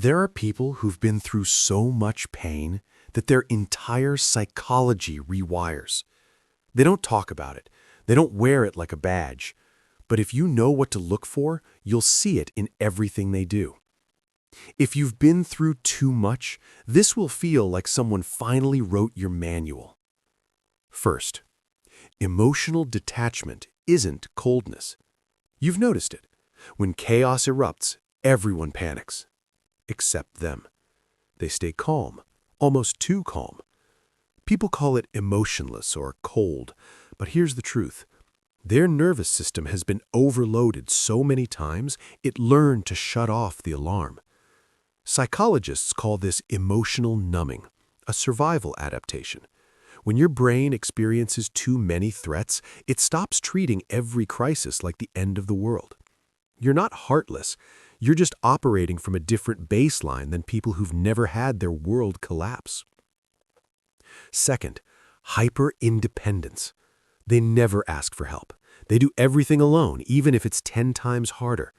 There are people who've been through so much pain that their entire psychology rewires. They don't talk about it. They don't wear it like a badge. But if you know what to look for, you'll see it in everything they do. If you've been through too much, this will feel like someone finally wrote your manual. First, emotional detachment isn't coldness. You've noticed it. When chaos erupts, everyone panics. Except them. They stay calm, almost too calm. People call it emotionless or cold, but here's the truth. Their nervous system has been overloaded so many times it learned to shut off the alarm. Psychologists call this emotional numbing, a survival adaptation. When your brain experiences too many threats, it stops treating every crisis like the end of the world. You're not heartless. You're just operating from a different baseline than people who've never had their world collapse. Second, hyper-independence. They never ask for help. They do everything alone, even if it's 10 times harder.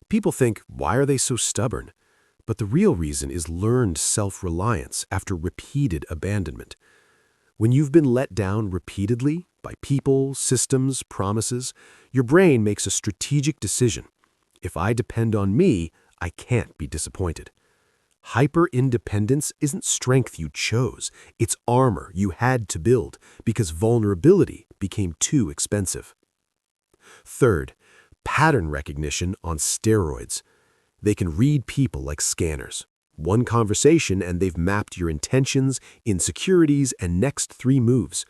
People think, why are they so stubborn? But the real reason is learned self-reliance after repeated abandonment. When you've been let down repeatedly by people, systems, promises, your brain makes a strategic decision. If I depend on me, I can't be disappointed. Hyper-independence isn't strength you chose. It's armor you had to build because vulnerability became too expensive. Third, pattern recognition on steroids. They can read people like scanners. One conversation and they've mapped your intentions, insecurities, and next 3 moves.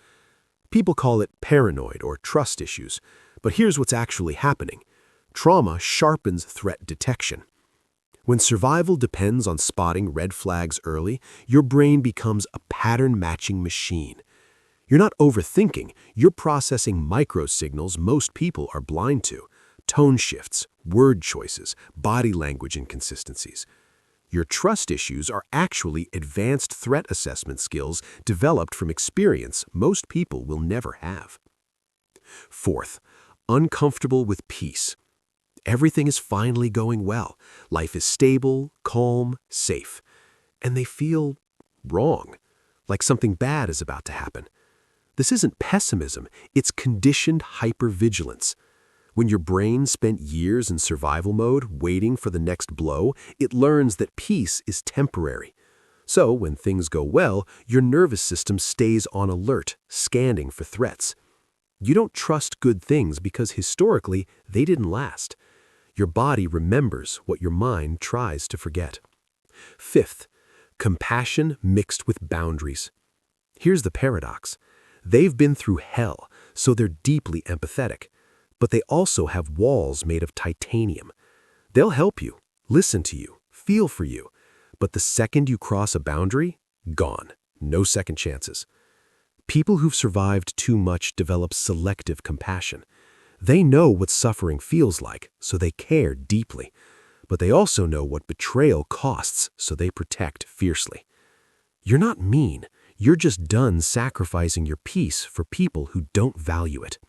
People call it paranoid or trust issues, but here's what's actually happening. Trauma sharpens threat detection. When survival depends on spotting red flags early, your brain becomes a pattern-matching machine. You're not overthinking, you're processing micro-signals most people are blind to. Tone shifts, word choices, body language inconsistencies. Your trust issues are actually advanced threat assessment skills developed from experience most people will never have. Fourth, uncomfortable with peace. Everything is finally going well. Life is stable, calm, safe. And they feel wrong, like something bad is about to happen. This isn't pessimism, it's conditioned hypervigilance. When your brain spent years in survival mode waiting for the next blow, it learns that peace is temporary. So when things go well, your nervous system stays on alert, scanning for threats. You don't trust good things because historically they didn't last. Your body remembers what your mind tries to forget. Fifth, compassion mixed with boundaries. Here's the paradox. They've been through hell, so they're deeply empathetic. But they also have walls made of titanium. They'll help you, listen to you, feel for you. But the second you cross a boundary, gone. No second chances. People who've survived too much develop selective compassion. They know what suffering feels like, so they care deeply. But they also know what betrayal costs, so they protect fiercely. You're not mean. You're just done sacrificing your peace for people who don't value it.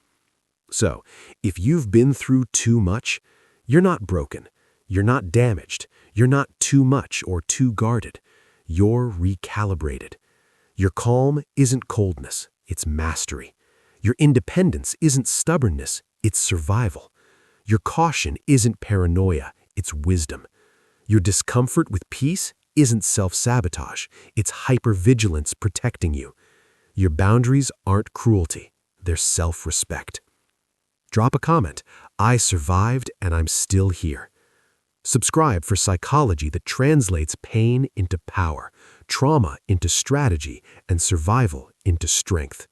So, if you've been through too much, you're not broken. You're not damaged. You're not too much or too guarded. You're recalibrated. Your calm isn't coldness, it's mastery. Your independence isn't stubbornness, it's survival. Your caution isn't paranoia, it's wisdom. Your discomfort with peace isn't self-sabotage, it's hypervigilance protecting you. Your boundaries aren't cruelty, they're self-respect. Drop a comment. I survived and I'm still here. Subscribe for psychology that translates pain into power, trauma into strategy, and survival into strength.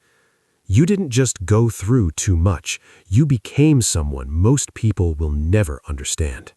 You didn't just go through too much. You became someone most people will never understand.